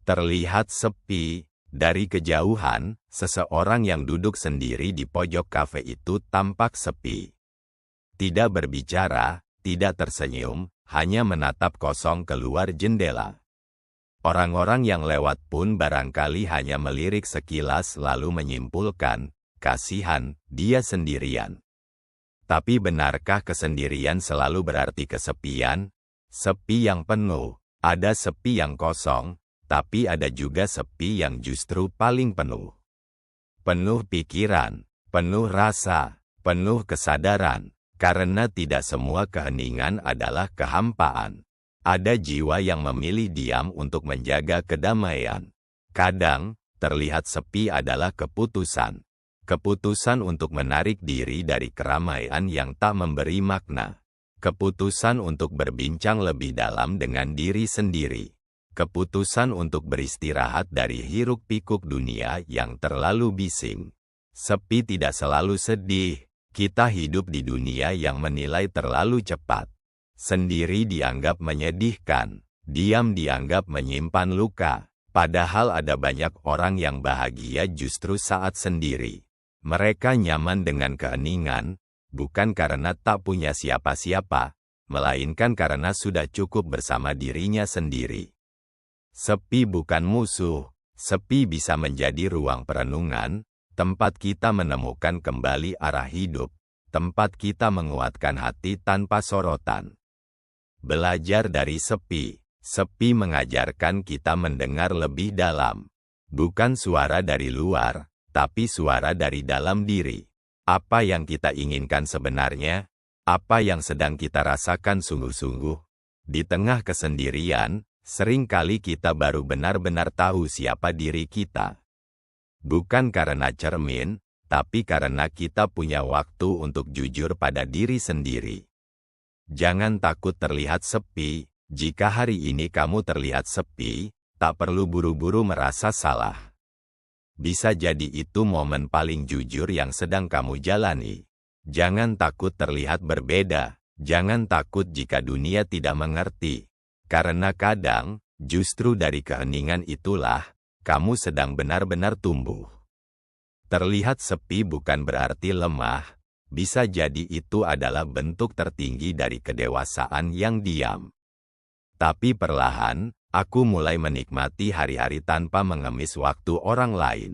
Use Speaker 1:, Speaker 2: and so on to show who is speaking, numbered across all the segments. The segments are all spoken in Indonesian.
Speaker 1: Terlihat sepi. Dari kejauhan, seseorang yang duduk sendiri di pojok kafe itu tampak sepi. Tidak berbicara, tidak tersenyum, hanya menatap kosong keluar jendela. Orang-orang yang lewat pun barangkali hanya melirik sekilas lalu menyimpulkan, kasihan, dia sendirian. Tapi benarkah kesendirian selalu berarti kesepian? Sepi yang penuh, ada sepi yang kosong, tapi ada juga sepi yang justru paling penuh. Penuh pikiran, penuh rasa, penuh kesadaran, karena tidak semua keheningan adalah kehampaan. Ada jiwa yang memilih diam untuk menjaga kedamaian. Kadang, terlihat sepi adalah keputusan. Keputusan untuk menarik diri dari keramaian yang tak memberi makna. Keputusan untuk berbincang lebih dalam dengan diri sendiri. Keputusan untuk beristirahat dari hiruk-pikuk dunia yang terlalu bising. Sepi tidak selalu sedih. Kita hidup di dunia yang menilai terlalu cepat. Sendiri dianggap menyedihkan. Diam dianggap menyimpan luka. Padahal ada banyak orang yang bahagia justru saat sendiri. Mereka nyaman dengan keheningan, bukan karena tak punya siapa-siapa, melainkan karena sudah cukup bersama dirinya sendiri. Sepi bukan musuh, sepi bisa menjadi ruang perenungan, tempat kita menemukan kembali arah hidup, tempat kita menguatkan hati tanpa sorotan. Belajar dari sepi, sepi mengajarkan kita mendengar lebih dalam. Bukan suara dari luar, tapi suara dari dalam diri. Apa yang kita inginkan sebenarnya? Apa yang sedang kita rasakan sungguh-sungguh? Di tengah kesendirian, seringkali kita baru benar-benar tahu siapa diri kita. Bukan karena cermin, tapi karena kita punya waktu untuk jujur pada diri sendiri. Jangan takut terlihat sepi. Jika hari ini kamu terlihat sepi, tak perlu buru-buru merasa salah. Bisa jadi itu momen paling jujur yang sedang kamu jalani. Jangan takut terlihat berbeda. Jangan takut jika dunia tidak mengerti. Karena kadang, justru dari keheningan itulah, kamu sedang benar-benar tumbuh. Terlihat sepi bukan berarti lemah, bisa jadi itu adalah bentuk tertinggi dari kedewasaan yang diam. Tapi perlahan, aku mulai menikmati hari-hari tanpa mengemis waktu orang lain.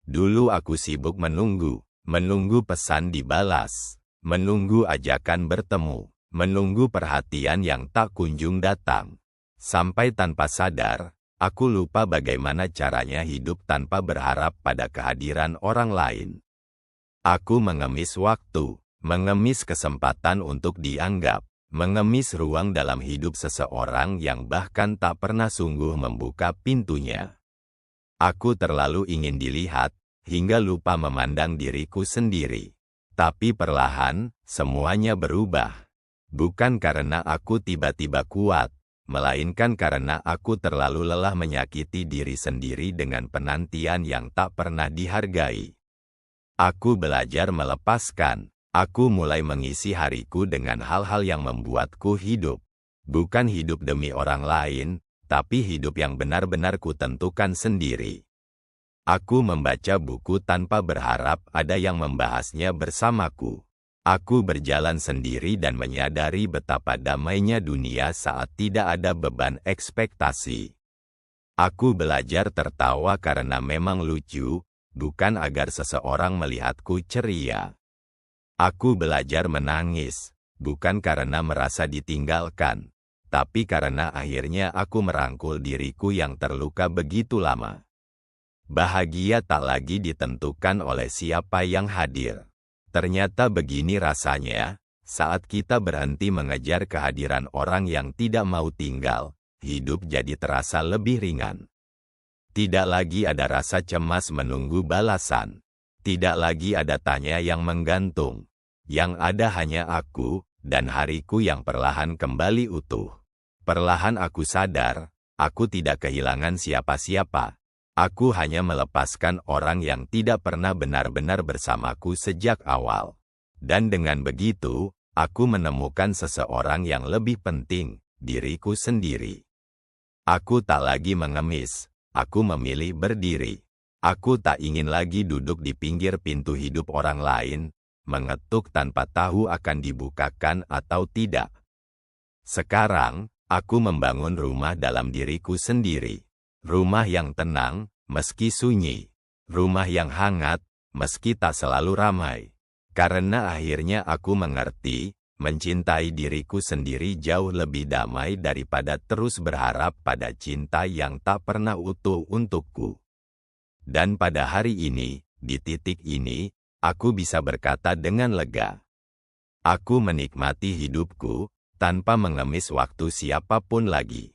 Speaker 1: Dulu aku sibuk menunggu pesan dibalas, menunggu ajakan bertemu. Menunggu perhatian yang tak kunjung datang. Sampai tanpa sadar, aku lupa bagaimana caranya hidup tanpa berharap pada kehadiran orang lain. Aku mengemis waktu, mengemis kesempatan untuk dianggap, mengemis ruang dalam hidup seseorang yang bahkan tak pernah sungguh membuka pintunya. Aku terlalu ingin dilihat, hingga lupa memandang diriku sendiri. Tapi perlahan, semuanya berubah. Bukan karena aku tiba-tiba kuat, melainkan karena aku terlalu lelah menyakiti diri sendiri dengan penantian yang tak pernah dihargai. Aku belajar melepaskan, aku mulai mengisi hariku dengan hal-hal yang membuatku hidup. Bukan hidup demi orang lain, tapi hidup yang benar-benar kutentukan sendiri. Aku membaca buku tanpa berharap ada yang membahasnya bersamaku. Aku berjalan sendiri dan menyadari betapa damainya dunia saat tidak ada beban ekspektasi. Aku belajar tertawa karena memang lucu, bukan agar seseorang melihatku ceria. Aku belajar menangis, bukan karena merasa ditinggalkan, tapi karena akhirnya aku merangkul diriku yang terluka begitu lama. Bahagia tak lagi ditentukan oleh siapa yang hadir. Ternyata begini rasanya, saat kita berhenti mengejar kehadiran orang yang tidak mau tinggal, hidup jadi terasa lebih ringan. Tidak lagi ada rasa cemas menunggu balasan. Tidak lagi ada tanya yang menggantung. Yang ada hanya aku, dan hariku yang perlahan kembali utuh. Perlahan aku sadar, aku tidak kehilangan siapa-siapa. Aku hanya melepaskan orang yang tidak pernah benar-benar bersamaku sejak awal. Dan dengan begitu, aku menemukan seseorang yang lebih penting, diriku sendiri. Aku tak lagi mengemis, aku memilih berdiri. Aku tak ingin lagi duduk di pinggir pintu hidup orang lain, mengetuk tanpa tahu akan dibukakan atau tidak. Sekarang, aku membangun rumah dalam diriku sendiri. Rumah yang tenang, meski sunyi. Rumah yang hangat, meski tak selalu ramai. Karena akhirnya aku mengerti, mencintai diriku sendiri jauh lebih damai daripada terus berharap pada cinta yang tak pernah utuh untukku. Dan pada hari ini, di titik ini, aku bisa berkata dengan lega. Aku menikmati hidupku, tanpa mengemis waktu siapapun lagi.